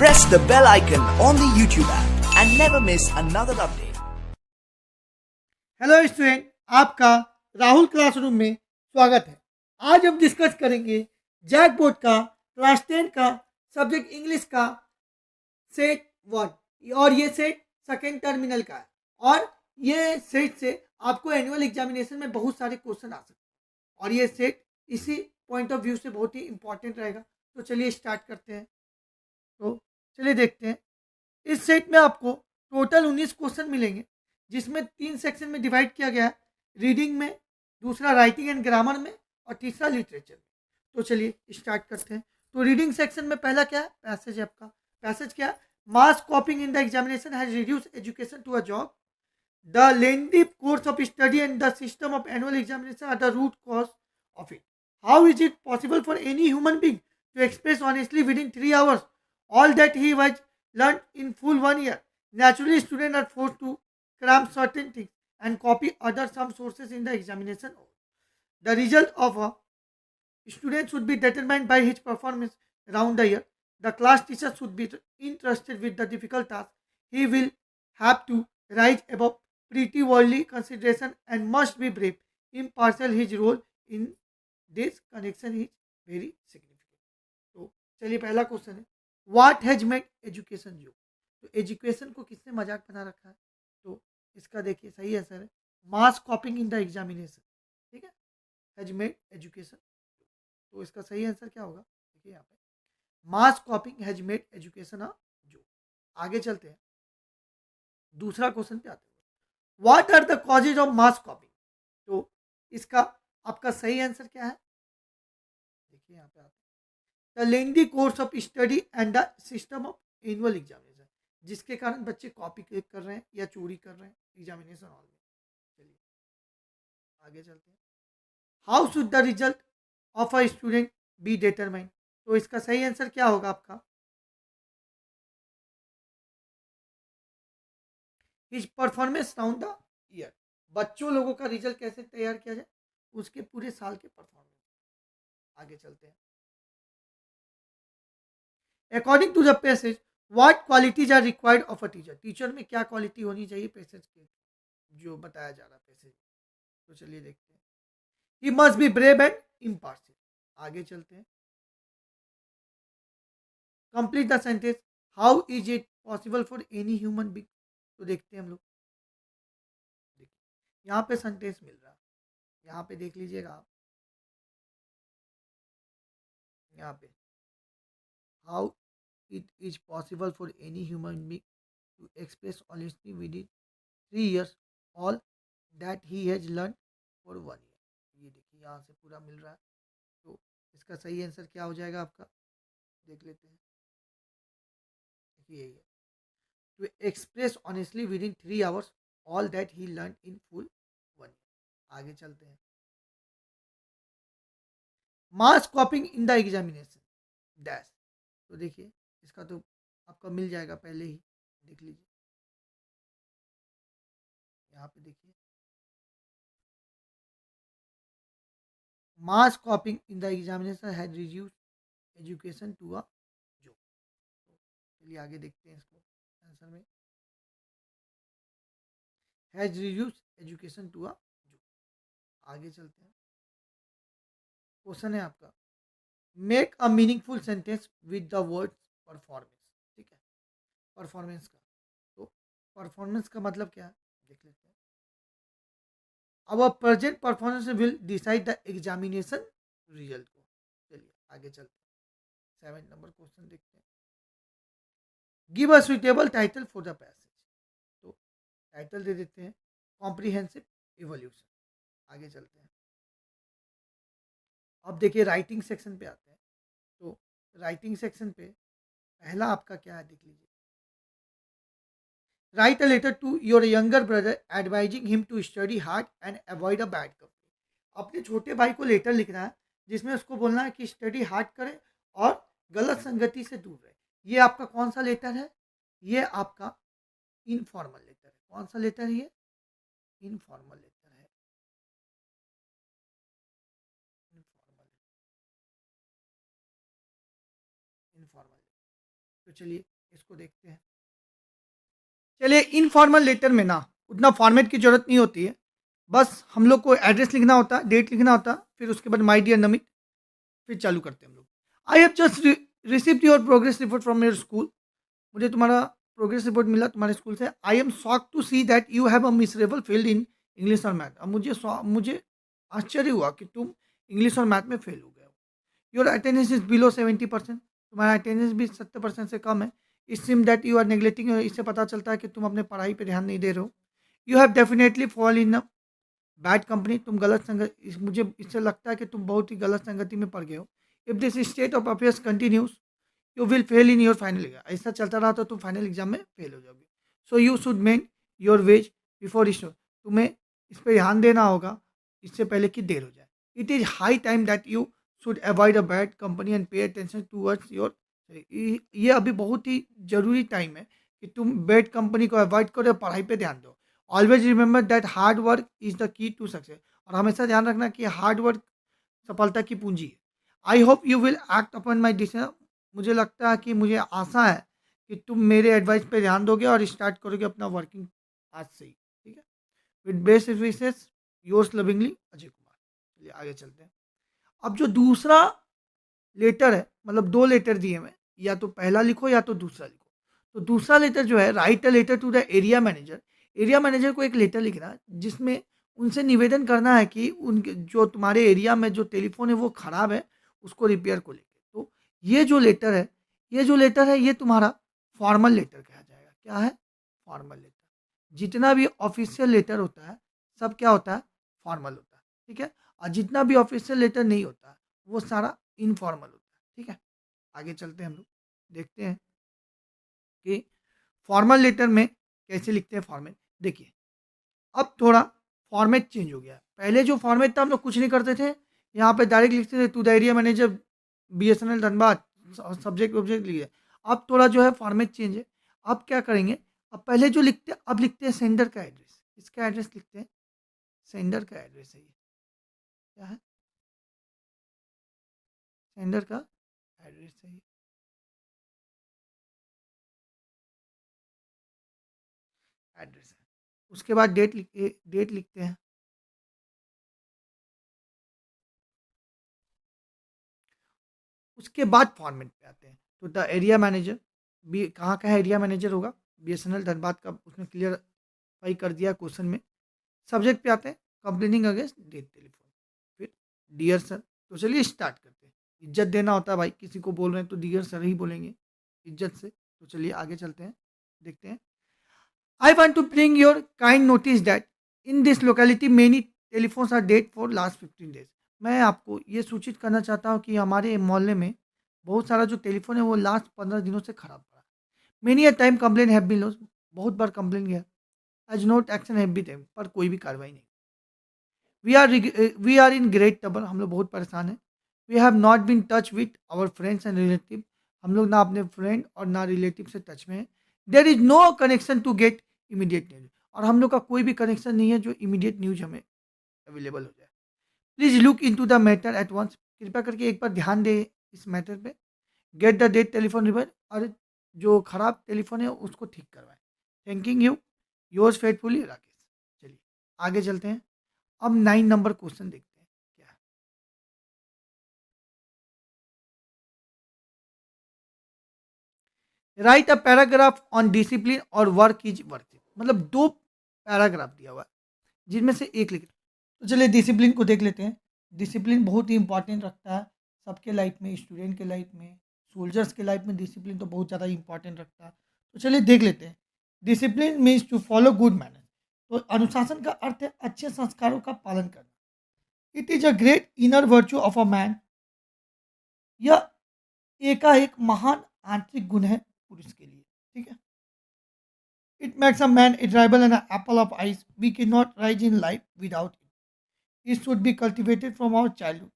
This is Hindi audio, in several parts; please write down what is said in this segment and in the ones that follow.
Press the bell icon on the YouTube app and never miss another update. Hello student, आपका राहुल क्लासरूम में स्वागत है। आज हम डिस्कस करेंगे जैक बोर्ड का क्लास 10 का सब्जेक्ट इंग्लिश का सेट 1 और ये सेट सेकेंड टर्मिनल का है और ये सेट से आपको एनुअल एग्जामिनेशन में बहुत सारे क्वेश्चन आ सकते हैं और ये सेट इसी पॉइंट ऑफ व्यू से बहुत ही इंपॉर्टेंट रहेगा। तो चलिए स्टार्ट करते हैं। तो चलिए देखते हैं। इस सेट में आपको टोटल 19 क्वेश्चन मिलेंगे जिसमें 3 सेक्शन में डिवाइड किया गया है, रीडिंग में, दूसरा राइटिंग एंड ग्रामर में और तीसरा लिटरेचर में। तो चलिए स्टार्ट करते हैं। तो रीडिंग सेक्शन में पहला क्या है, पैसेज है आपका। पैसेज क्या है, mass copying in the examination has reduce education to a job, the lengthy course of study and the system of annual examination are the root cause of it. How is it possible for any human being to express honestly within 3 hours all that he was learned in full 1 year? Naturally, students are forced to cram certain things and copy other some sources in the examination. The result of a student should be determined by his performance around the year. The class teacher should be interested with the difficult task. He will have to rise above pretty worldly consideration and must be brave. Impartial, his role in this connection is very significant. तो चलिए पहला क्वेश्चन है, what has made education you. तो एजुकेशन को किसने मजाक बना रखा है? तो इसका देखिए सही आंसर है mass copying in the examination. ठीक है, हैज मेड एजुकेशन। तो इसका सही आंसर क्या होगा, देखिए यहाँ पे mass copying has made education जो। आगे चलते हैं, दूसरा क्वेश्चन पे आते हैं, what are the causes of mass copying. तो इसका आपका सही आंसर क्या है, देखिए यहाँ पे आते हैं, the lengthy course of study and the system of annual examination, जिसके कारण बच्चे कॉपी कर रहे हैं या चोरी कर रहे हैं एग्जामिनेशन हॉल में। चलिए आगे चलते हैं, how should the result of a student be determined. तो इसका सही आंसर क्या होगा आपका, his performance round the year. बच्चों लोगों का रिजल्ट कैसे तैयार किया जाए, उसके पूरे साल के परफॉर्मेंस। आगे चलते हैं, according to the passage what qualities are required of a teacher. Teacher में क्या क्वालिटी होनी चाहिए पैसेज के जो बताया जा रहा है पैसेज। तो चलिए देखते हैं, he must be brave and impartial. आगे चलते हैं, complete the sentence, how is it possible for any human being. तो देखते हैं हम लोग, देखिए यहाँ पे सेंटेंस मिल रहा है, यहाँ पे देख लीजिएगा आप, यहाँ पे how it is possible for any human being to express honestly within 3 years all that he has learned for 1 year। ये देखिए यहाँ से पूरा मिल रहा है। तो इसका सही आंसर क्या हो जाएगा आपका, देख लेते हैं, देखिए यही है, to express honestly within 3 hours all that he learn in full 1 year। आगे चलते हैं, mass copying in the examination dash. तो देखिए इसका तो आपका मिल जाएगा पहले ही, देख लीजिए यहाँ पे देखिए, mass copying in the examination has reduce education to a job. चलिए आगे देखते हैं इसको, आंसर में has reduce education to a job. आगे चलते हैं, क्वेश्चन है आपका, make a meaningful sentence with the word performance. ठीक है, परफॉर्मेंस का, तो परफॉर्मेंस का मतलब क्या है देख लेते हैं, our present performance will decide the examination result को। चलिए आगे चलते हैं, 7 नंबर क्वेश्चन देखते हैं, give a suitable title for the passage. तो टाइटल दे देते हैं कॉम्प्रिहेंसिव इवोल्यूशन। आगे चलते हैं, अब देखिए राइटिंग सेक्शन पे आते हैं। तो राइटिंग सेक्शन पे पहला आपका क्या है, देख लीजिए, write a letter to your younger brother advising him to study hard and avoid a bad company. अपने छोटे भाई को लेटर लिखना है जिसमें उसको बोलना है कि स्टडी हार्ड करे और गलत संगति से दूर रहे। ये आपका कौन सा लेटर है, ये आपका इनफॉर्मल लेटर है। कौन सा लेटर है ये, इनफॉर्मल लेटर है, इनफॉर्मल, इनफॉर्मल। तो चलिए इसको देखते हैं। चलिए इनफॉर्मल लेटर में ना उतना फॉर्मेट की ज़रूरत नहीं होती है। बस हम लोग को एड्रेस लिखना होता है, डेट लिखना होता है, फिर उसके बाद माय डियर नमित, फिर चालू करते हैं हम लोग। I have just received your progress report from your school. मुझे तुम्हारा प्रोग्रेस रिपोर्ट मिला तुम्हारे स्कूल से। I am shock to see that you have a miserable field in English और मैथ। अब मुझे आश्चर्य हुआ कि तुम इंग्लिश और मैथ में फेल हो गए हो। Your attendance is below 70%। तुम्हारा अटेंडेंस भी 70% से कम है। It seem that you are neglecting. इससे पता चलता है कि तुम अपने पढ़ाई पर ध्यान नहीं दे रहे हो। You have definitely fall in a bad company. तुम गलत संगत मुझे इससे लगता है कि तुम बहुत ही गलत संगति में पड़ गए हो। If this state of affairs continues you will fail in your final exam. ऐसा चलता रहा तो तुम फाइनल एग्जाम में फेल हो जाओगे। So you should main your ways before issue. तुम्हें इस पर ध्यान देना होगा इससे पहले कि देर हो जाए। It is high time that you should avoid a bad company and pay attention towards your. ये अभी बहुत ही ज़रूरी टाइम है कि तुम बैड कंपनी को अवॉइड करो और पढ़ाई पे ध्यान दो। Always remember that hard work is the key to success. और हमेशा ध्यान रखना कि हार्ड वर्क सफलता की पूंजी है। I hope you will act upon my decision. मुझे लगता है कि मुझे आशा है कि तुम मेरे एडवाइस पे ध्यान दोगे और स्टार्ट करोगे अपना वर्किंग आज से ही। ठीक है। With best wishes yours lovingly Ajay Kumar. चलिए आगे चलते हैं। अब जो दूसरा लेटर है, मतलब दो लेटर दिए मैं, या तो पहला लिखो या तो दूसरा लिखो। तो दूसरा लेटर जो है, write a letter to the area manager. Area manager को एक लेटर लिखना है जिसमें उनसे निवेदन करना है कि उनके जो तुम्हारे एरिया में जो टेलीफोन है वो ख़राब है, उसको रिपेयर को लेके। तो ये जो लेटर है, ये तुम्हारा फॉर्मल लेटर कहा जाएगा। क्या है? Formal letter. जितना भी ऑफिशियल लेटर होता है सब क्या होता है? फॉर्मल होता है। ठीक है। और जितना भी ऑफिशियल लेटर नहीं होता वो सारा इनफॉर्मल होता है। ठीक है। आगे चलते हैं हम लोग, देखते हैं कि फॉर्मल लेटर में कैसे लिखते हैं फॉर्मेट। देखिए अब थोड़ा फॉर्मेट चेंज हो गया है। पहले जो फॉर्मेट था हम लोग कुछ नहीं करते थे, यहाँ पे डायरेक्ट लिखते थे to the area manager BSNL Dhanbad, subject object लिखे। अब थोड़ा जो है फॉर्मेट चेंज है। अब क्या करेंगे, अब पहले जो लिखते अब लिखते हैं सेंडर का एड्रेस। इसका एड्रेस लिखते हैं, सेंडर का एड्रेस है ये। क्या है? सेंडर का एड्रेस है ये। एड्रेस है। उसके बाद डेट लिखते हैं। उसके बाद फॉर्मेट पे आते हैं तो द एरिया मैनेजर बी कहाँ का है, एरिया मैनेजर होगा BSNL धनबाद का। उसने क्लियरफाई कर दिया क्वेश्चन में। सब्जेक्ट पे आते हैं, कंप्लेनिंग अगेंस्ट डेट टेलीफोन। फिर डियर सर। तो चलिए स्टार्ट करते हैं। इज्जत देना होता है भाई, किसी को बोल रहे हैं तो डियर सर ही बोलेंगे इज्जत से। तो चलिए आगे चलते हैं, देखते हैं। I want to bring your kind notice that in this locality many telephones are dead for last 15 days। मैं आपको ये सूचित करना चाहता हूँ कि हमारे मोहल्ले में बहुत सारा जो टेलीफोन है वो लास्ट 15 दिनों से खराब पड़ा। Many a time complain have been lost. बहुत बार कंप्लेन गया। As not action have been taken, पर कोई भी कार्रवाई नहीं। We are in great trouble. हम लोग बहुत परेशान हैं। We have not been touch with our friends and relative. हम लोग ना अपने फ्रेंड और ना रिलेटिव से टच में हैं। There is no connection to get immediate news. और हम लोग का कोई भी कनेक्शन नहीं है जो इमीडिएट न्यूज हमें अवेलेबल हो जाए। Please look into the matter at once. कृपया करके एक बार ध्यान दे इस मैटर पे। Get the dead telephone repair. और जो खराब टेलीफोन है उसको ठीक करवाएं। Thanking you, yours faithfully Rakesh. चलिए आगे चलते हैं। अब 9 नंबर क्वेश्चन देखते हैं क्या है। Write a paragraph on discipline और वर्क इज वर्थ इट। मतलब दो पैराग्राफ दिया हुआ है जिनमें से एक लिख। तो चलिए डिसिप्लिन को देख लेते हैं। डिसिप्लिन बहुत ही इंपॉर्टेंट रखता है सबके लाइफ में, स्टूडेंट के लाइफ में, सोल्जर्स के लाइफ में डिसिप्लिन तो बहुत ज़्यादा इंपॉर्टेंट रखता है। तो चलिए देख लेते हैं। Discipline means to follow good manner. तो अनुशासन का अर्थ है अच्छे संस्कारों का पालन करना। It is a great inner virtue of a man. यह एकाएक महान आंतरिक गुण है पुरुष के लिए। ठीक है। It makes a man adorable and apple of eyes. We cannot rise in life without it. It should be cultivated from our childhood.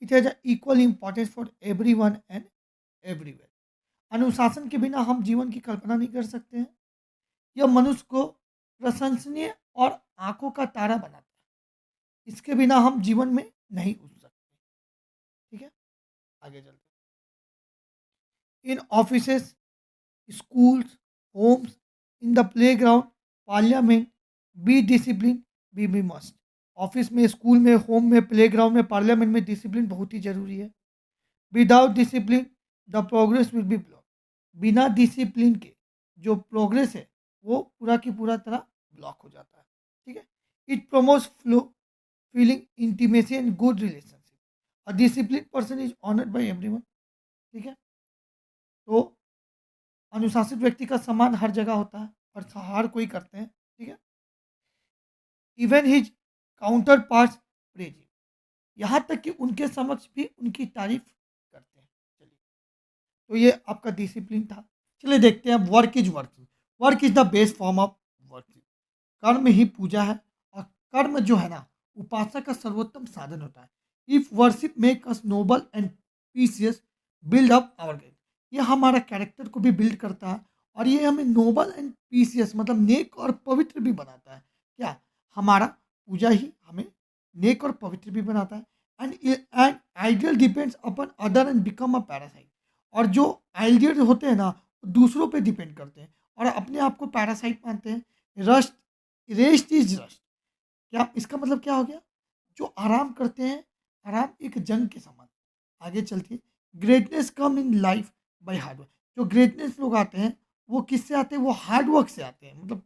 It has equal importance for everyone and everywhere. अनुशासन के बिना हम जीवन की कल्पना नहीं कर सकते हैं। यह मनुष्य को प्रशंसनीय और आंखों का तारा बनाता है। इसके बिना हम जीवन में नहीं उठ सकते। ठीक है। आगे चलते हैं। इन offices schools, homes, in the playground, parliament, be disciplined, be must. Office में, स्कूल में, होम में, प्लेग्राउंड में, पार्लियामेंट में डिसिप्लिन बहुत ही जरूरी है. Without discipline the progress will be block. बिना डिसिप्लिन के जो प्रोग्रेस है वो पूरा की पूरा तरह ब्लॉक हो जाता है. ठीक है. It promotes flow, feeling, intimacy and good relationship. A discipline person is honoured bye everyone. ठीक है. तो अनुशासित व्यक्ति का सम्मान हर जगह होता है और हर कोई करते हैं. ठीक है. Even his counter parts praise, यहाँ तक कि उनके समक्ष भी उनकी तारीफ करते हैं. चलिए, तो ये आपका डिसिप्लिन था. चलिए देखते हैं work is work. Work is the best form of work. कर्म ही पूजा है और कर्म जो है ना उपासना का सर्वोत्तम साधन होता है. If worship make us noble and pious, build up our gate. ये हमारा कैरेक्टर को भी बिल्ड करता है और ये हमें नोबल एंड पीसियस मतलब नेक और पवित्र भी बनाता है. क्या? हमारा पूजा ही हमें नेक और पवित्र भी बनाता है. And ideal depends upon other and become a parasite. और जो आइडियल होते हैं ना दूसरों पे डिपेंड करते हैं और अपने आप को पैरासाइट मानते हैं. Rust, rest is rust. क्या इसका मतलब क्या हो गया? जो आराम करते हैं, आराम एक जंग के समान. आगे चलती है. Greatness come in life by hard work. जो ग्रेटनेस लोग आते हैं वो किससे आते हैं? वो हार्ड वर्क से आते हैं, मतलब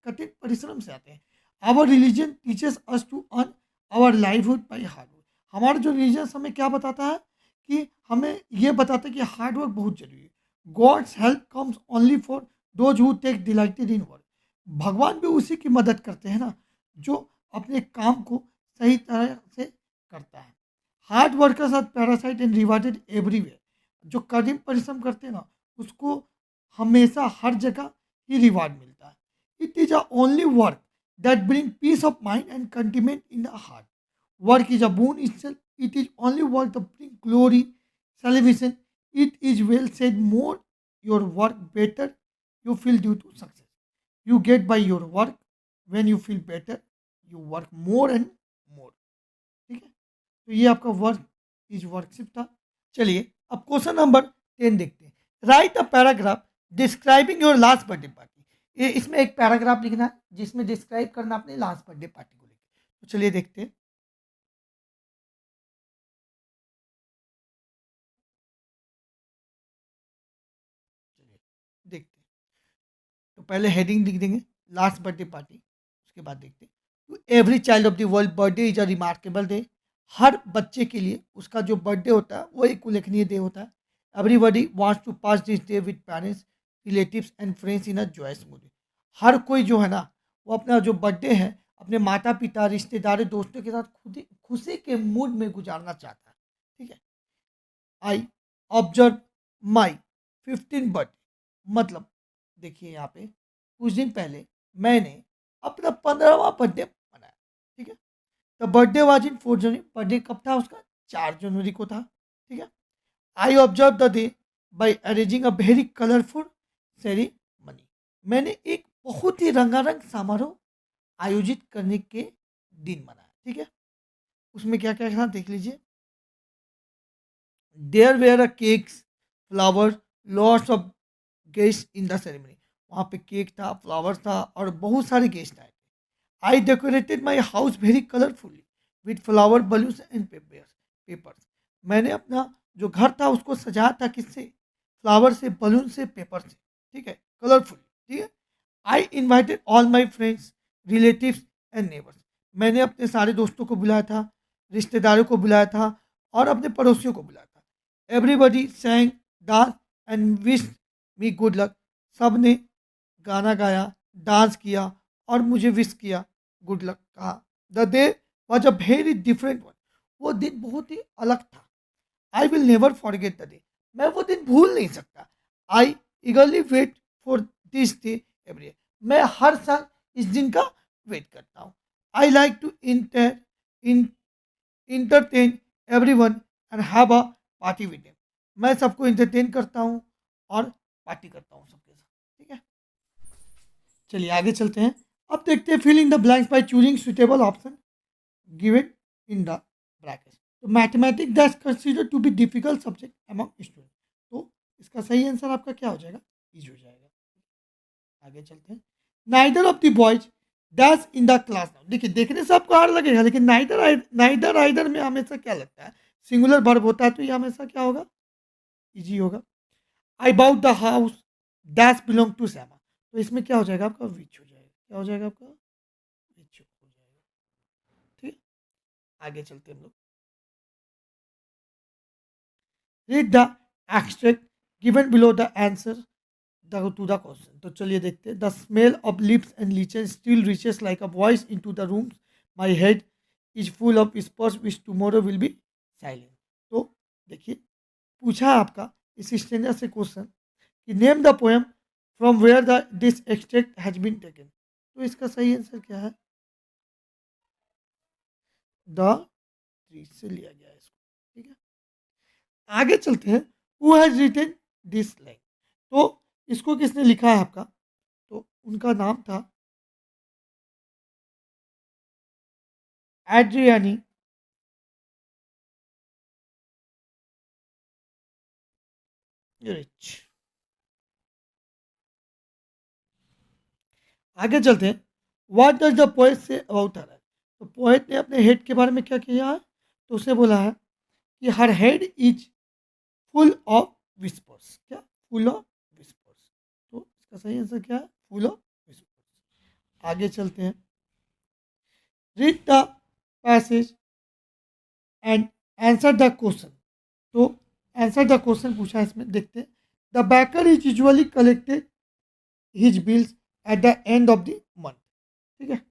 कठिन परिश्रम से आते हैं. Our religion teachers us to earn our livelihood by hard work. हमारा जो रिलीजन हमें क्या बताता है कि हमें ये बताता है कि हार्ड वर्क बहुत जरूरी है. God's help comes only for those who take delighted in work. भगवान भी उसी की मदद करते हैं ना जो अपने काम को सही तरह से करता है. Hard workers are parasite and rewarded everywhere. जो कठिन परिश्रम करते हैं ना उसको हमेशा हर जगह ही रिवार्ड मिलता है. It is a only work that bring peace of mind and contentment in the heart. Work is a boon itself. It is only work that bring glory, salvation. It is well said, more your work better you feel due to success. You get by your work. When you feel better, you work more and more. ठीक है. तो ये आपका वर्क इज वर्कशिप था. चलिए अब क्वेश्चन नंबर 10 देखते हैं. Right a paragraph describing your last birthday party. ये इसमें एक पैराग्राफ लिखना है जिसमें डिस्क्राइब करना अपने लास्ट बर्थडे पार्टी को लेकर. तो चलिए देखते हैं. चलिए देखते हैं. तो पहले हेडिंग लिख देंगे लास्ट बर्थडे पार्टी. उसके बाद देखते हैं. To every child of the world birthday is a remarkable day. हर बच्चे के लिए उसका जो बर्थडे होता है वो एक उल्लेखनीय डे होता है. Everybody wants to pass this day with parents, relatives and friends in a joyous mood. हर कोई जो है ना वो अपना जो बर्थडे है अपने माता पिता, रिश्तेदारों, दोस्तों के साथ खुद खुशी के मूड में गुजारना चाहता है. ठीक है. I observe my 15 birthday. मतलब देखिए यहाँ पे कुछ दिन पहले मैंने अपना 15वां बर्थडे मनाया. ठीक है. The birthday was in 4 January. Birthday कब था उसका? 4 जनवरी को था. ठीक है. I observe the day by arranging a very colourful ceremony. मैंने एक बहुत ही रंगारंग समारोह आयोजित करने के दिन मनाया. ठीक है. उसमें क्या क्या था देख लीजिए. There were a cakes, flower, lots of guest in the ceremony. वहाँ पे केक था, फ्लावर्स था और बहुत सारे गेस्ट आए. I decorated my house very colourfully with flower, balloons and papers. मैंने अपना जो घर था उसको सजाया था किससे? फ्लावर से, बलून से, पेपर से. ठीक है. कलरफुल. ठीक है. I invited all my friends, relatives and neighbours. मैंने अपने सारे दोस्तों को बुलाया था, रिश्तेदारों को बुलाया था और अपने पड़ोसियों को बुलाया था. Everybody सैंग, dance and wish me good luck. सब ने गाना गाया, डांस किया और मुझे विश किया, गुड लक कहा. The day was a very different one. वो दिन बहुत ही अलग था. I will never forget the day. मैं वो दिन भूल नहीं सकता. I eagerly wait for this day every year. मैं हर साल इस दिन का वेट करता हूँ. I like to entertain everyone and have a party with them. मैं सबको इंटरटेन करता हूँ और पार्टी करता हूँ सबके साथ. ठीक है. चलिए आगे चलते हैं. अब देखते हैं fill in the blanks by choosing suitable option given in the bracket. तो mathematics that's considered to be difficult subject among student. तो इसका सही आंसर आपका क्या हो जाएगा? इज हो जाएगा। आगे चलते हैं। Neither of the boys dash in the class now. देखिए देखने से आपको हार्ड लगेगा, लेकिन नाइदर आइदर में हमेशा क्या लगता है, सिंगुलर वर्ब होता है तो ये हमेशा क्या होगा, इजी होगा। I bought the house dash belong to Shyama, तो इसमें क्या हो जाएगा आपका, विच हो जाएगा। क्या हो जाएगा आपका, विच हो जाएगा। ठीक, आगे चलते हैं हम लोग। Read the extract given below the answer to the question. तो चलिए देखते हैं। The smell of lips and leeches still reaches like a voice into the room, my head is full of spurs which tomorrow will be silent. तो देखिए पूछा है आपका इस स्टैंडर्ड से क्वेश्चन कि name the poem from where the this extract has been taken. तो इसका सही आंसर क्या है, द ट्री से लिया गया है इसको। ठीक है, आगे चलते हैं। Who has written this line, तो इसको किसने लिखा है आपका, तो उनका नाम था एड्रियानी रिच। आगे चलते हैं। What does the poet say about her, तो पोएट ने अपने हेड के बारे में क्या किया है, तो उसे बोला है कि हर head is full of whispers. क्या, फुल ऑफ विस्पर्स। तो इसका सही आंसर क्या है, फुल ऑफ विस्पर्स। आगे चलते हैं। Read the passage and answer the question. तो आंसर द क्वेश्चन पूछा है इसमें, देखते हैं। The baker is usually collected his bills at the end of the month. ठीक है,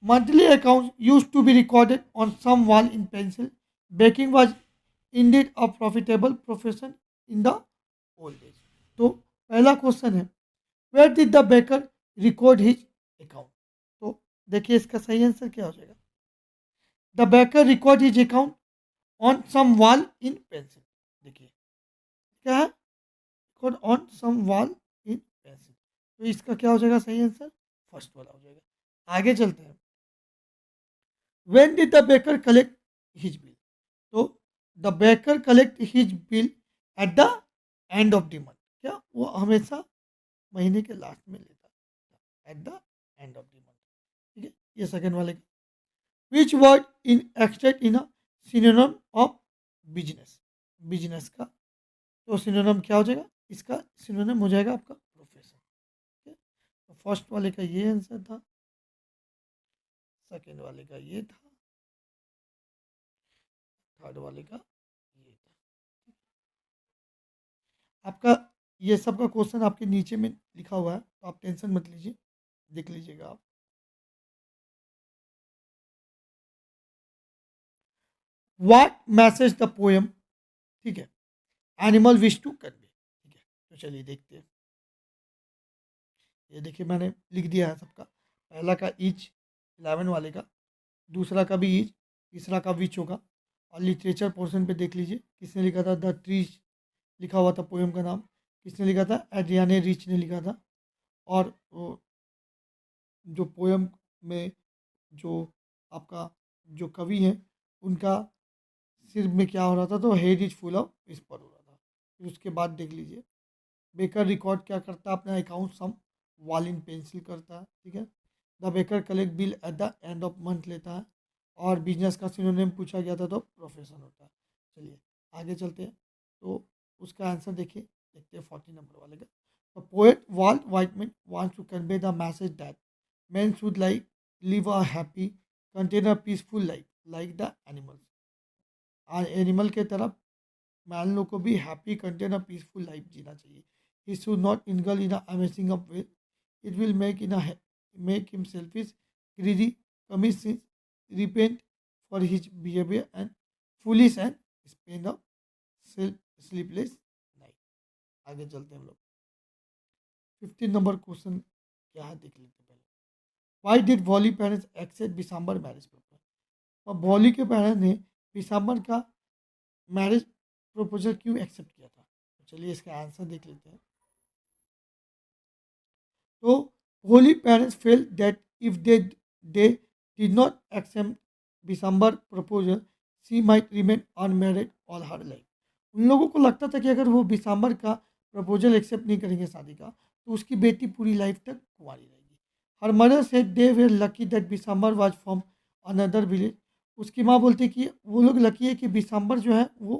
monthly accounts used to be recorded on some wall in pencil. Baking was indeed a profitable profession in the old days. तो पहला क्वेश्चन है, where did the baker record his account. तो देखिए इसका सही आंसर क्या हो जाएगा, the baker record his account on some wall in pencil. देखिए क्या है, record on some wall in pencil. तो इसका क्या हो जाएगा सही आंसर, फर्स्ट वाला हो जाएगा। आगे चलते हैं। When did the baker collect his bill? तो the baker collect his bill at the end of the month। क्या, वो हमेशा महीने के लास्ट में लेता है, eight the end of the month. ठीक है, ये सेकंड वाले का। Which word in extract in a synonym of business, business का। तो सिनोनिम क्या हो जाएगा, इसका सिनोनिम हो जाएगा आपका प्रोफेशन। ठीक है, तो फर्स्ट वाले का ये आंसर था, सेकेंड वाले का ये था, थर्ड वाले का ये था। आपका ये सब का क्वेश्चन आपके नीचे में लिखा हुआ है, तो आप टेंशन मत लीजिए, देख लीजिएगा आप। व्हाट मैसेज द पोएम, ठीक है, एनिमल विश टू कन्वे। ठीक है, तो चलिए देखते हैं। ये देखिए मैंने लिख दिया है सबका, पहला का ईच, 11 वाले का, दूसरा का भी ईच, तीसरा का विच होगा। और लिटरेचर पोर्शन पे देख लीजिए किसने लिखा था, द ट्रीज लिखा हुआ था पोएम का नाम, किसने लिखा था, एड्रियाने रिच ने लिखा था। और जो पोएम में जो आपका जो कवि हैं उनका सिर में क्या हो रहा था, तो head is full of whisper हो रहा था। फिर उसके बाद देख लीजिए बेकर रिकॉर्ड क्या करता है, अपना account some wall in pencil करता है। ठीक है, the baker collect bill at the end of month लेता है। और बिजनेस का सिनोनिम पूछा गया था तो प्रोफेशन होता है। चलिए आगे चलते हैं। तो उसका आंसर देखिए, देखते हैं 40 नंबर वाले का। The poet Walt Whitman wants to convey the message that men should like live a happy, contain a peaceful life like the animals। और एनिमल के तरफ मैन लोग को भी happy, content a peaceful life जीना चाहिए। He should not indulge in amazing a way, it will make him selfish, greedy, commit repent for his behaviour and foolish and spend a sleepless night. आगे चलते हैं हम लोग। 15 नंबर क्वेश्चन क्या है देख लेते हैं पहले। Why did Vally parents accept Bisambar marriage proposal. और वॉली के पेरेंट्स ने बिसाम्बर का मैरिज प्रपोजल क्यों एक्सेप्ट किया था, तो चलिए इसका आंसर देख लेते हैं। तो Vally parents felt that if they did not accept Bisambar proposal she might remain unmarried all her life. उन लोगों को लगता था कि अगर वो बिसाम्बर का प्रपोजल एक्सेप्ट नहीं करेंगे शादी का, तो उसकी बेटी पूरी लाइफ तक कुंवारी रहेगी। हर mother said they were lucky that Bisambar was from another village. उसकी माँ बोलती कि वो लोग लकी है कि बिसम्बर जो है वो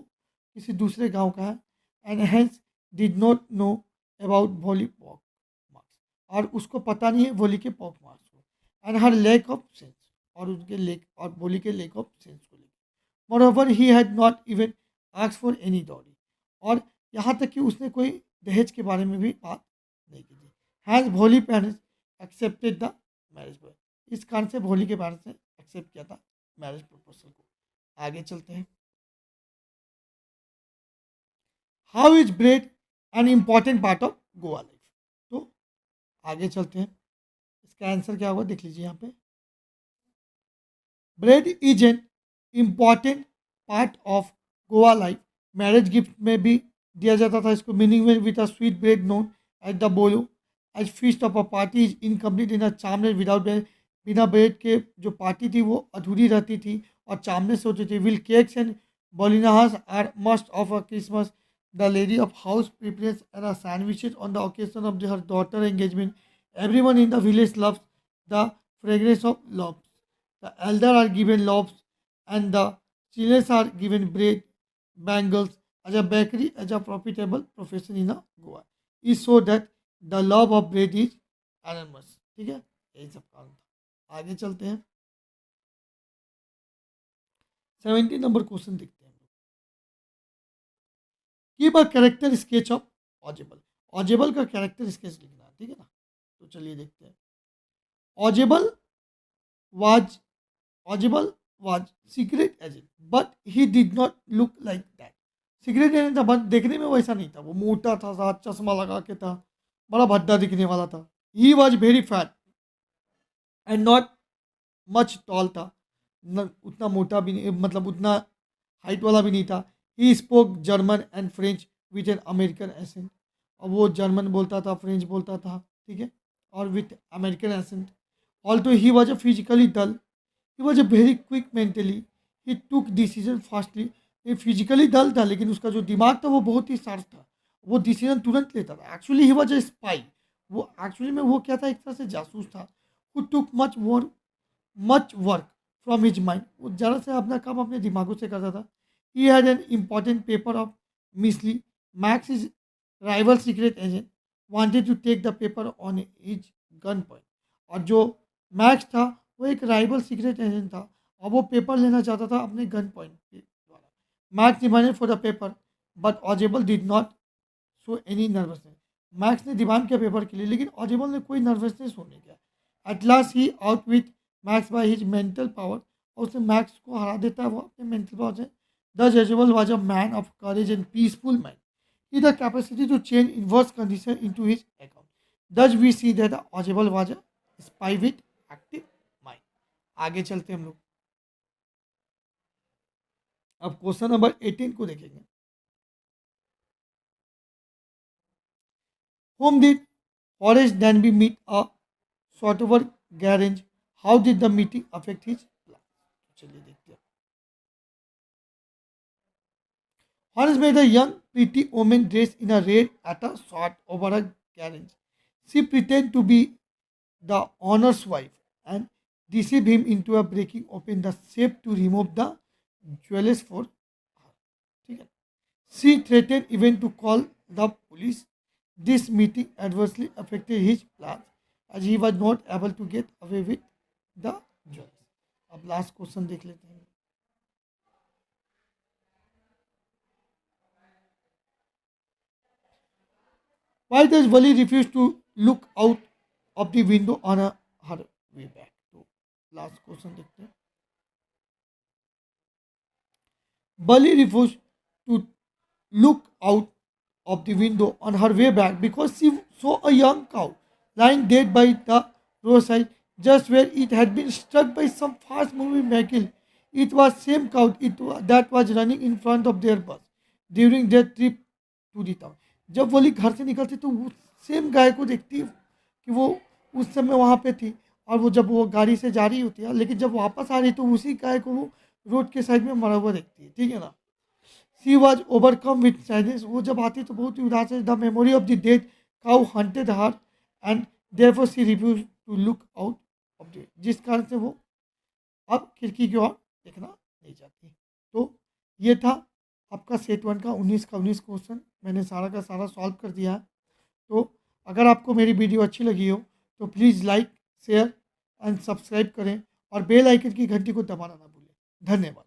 किसी दूसरे गांव का है। And hence did not know about Bholi pock marks, और उसको पता नहीं है भोली के पॉक मार्क्स को। And her lack of sense, और उनके लेक और भोली के लेक ऑफ सेंस को लेकर। Moreover he had not even asked for any dowry, और यहाँ तक कि उसने कोई दहेज के बारे में भी बात नहीं की थी। हैज़ भोली parents accepted the marriage boy, इस कारण से भोली के पेरेंट्स ने एक्सेप्ट किया था मैरिज प्रपोजल को। आगे चलते हैं। How is bread N important part of Goa life. तो आगे चलते हैं, इसका आंसर क्या होगा देख लीजिए यहाँ पे। Bread is an important part of Goa life. Marriage gift में भी दिया जाता था इसको, मीनिंग में with a sweet bread known at the bolo as feast of a party is incomplete in a hamlet without bread. बिना ब्रेड के जो पार्टी थी वो अधूरी रहती थी और चामने से होती थी। Will cakes and bolinhas are must of a Christmas. The lady of house prepares and sandwiches on the occasion of her daughter engagement. Everyone in the village loves the fragrance of love. The elder are given loaves and the children are given bread, bangles as a bakery as a profitable profession in Goa. Is so that the love of bread is enormous. ठीक है, यही सब कारण था। आगे चलते हैं, 17 नंबर क्वेश्चन देखते हैं। Keep a character sketch of ऑजेबल। ऑजेबल का कैरेक्टर स्केच लिखना है, ठीक है ना। तो चलिए देखते हैं। ऑजेबल was Ojimal was secret agent, but he did not look like that. Secret agent था बट देखने में वैसा नहीं था। वो मोटा था, साथ चश्मा लगा के था, बड़ा भद्दा दिखने वाला था। He was very fat and not much tall था, उतना मोटा भी नहीं, मतलब उतना हाइट वाला भी नहीं था। He spoke German and French with an American accent. और वो जर्मन बोलता था, फ्रेंच बोलता था, ठीक है, और with American accent. Also he was a physically dull, he was a very quick mentally, he took decision fastly. ये फिजिकली डल था लेकिन उसका जो दिमाग था वो बहुत ही शार्प था, वो डिसीजन तुरंत लेता था। Actually he was a spy, वो एक्चुअली में वो क्या था, एक तरह से जासूस था। Who took much work from his mind, वो ज़्यादा से अपना काम अपने दिमागों से करता था। He had an important paper of missile. Max is rival secret agent wanted to take the paper on his gun point. और जो मैक्स था वो एक राइवल सीक्रेट एजेंट था और वो पेपर लेना चाहता था अपने गन पॉइंट के द्वारा। Max demanded for the paper but ऑजेबल did not show any nervousness. Max ने डिमांड किया पेपर के लिए लेकिन ऑजेबल ने कोई नर्वसनेस शो नहीं किया। At last he out with max by his mental power, और उसने मैक्स को हरा देता है वो अपने मेंटल पावर से। The ऑजेबल was a man of courage and peaceful mind, he the capacity to change inverse condition into his account. Thus we see that the Audible was a spy with active mind. आगे चलते हम लोग, अब क्वेश्चन नंबर 18 को देखेंगे। Whom did Horace Danby meet a Shotover garage? How did the meeting affect his plan? चलिए देखते हैं। Horace met a young, pretty woman dressed in a red at a shot over a carriage. She pretended to be the owner's wife and deceived him into a breaking open the safe to remove the jewels for her. ठीक है? She threatened even to call the police. This meeting adversely affected his plans as he was not able to get away with the jewels. अब लास्ट क्वेश्चन देख लेते हैं। Why does Wally refuse to look out of the window on her way back? तो लास्ट क्वेश्चन देखते हैं। Wally refused to look out of the window on her way back because she saw a young cow lying dead by the roadside, just where it had been struck by some fast-moving vehicle. It was same cow that was running in front of their bus during their trip to the town. जब वली घर से निकलती तो वो सेम गाय को देखती कि वो उस समय वहाँ पे थी, और वो जब वो गाड़ी से जा रही होती है लेकिन जब वापस आ रही तो उसी गाय को वो रोड के साइड में मरा हुआ देखती है, ठीक है ना। She was overcome with sadness, वो जब आती तो बहुत ही उदास है। The memory of the dead cow haunted her and therefore she refuse to look out of the, जिस कारण से वो अब खिड़की की ओर देखना नहीं चाहती। तो ये था आपका सेट 1 का 19 क्वेश्चन, मैंने सारा का सारा सॉल्व कर दिया है। तो अगर आपको मेरी वीडियो अच्छी लगी हो तो please like, share and subscribe करें और बेल आइकन की घंटी को दबाना ना भूलें। धन्यवाद।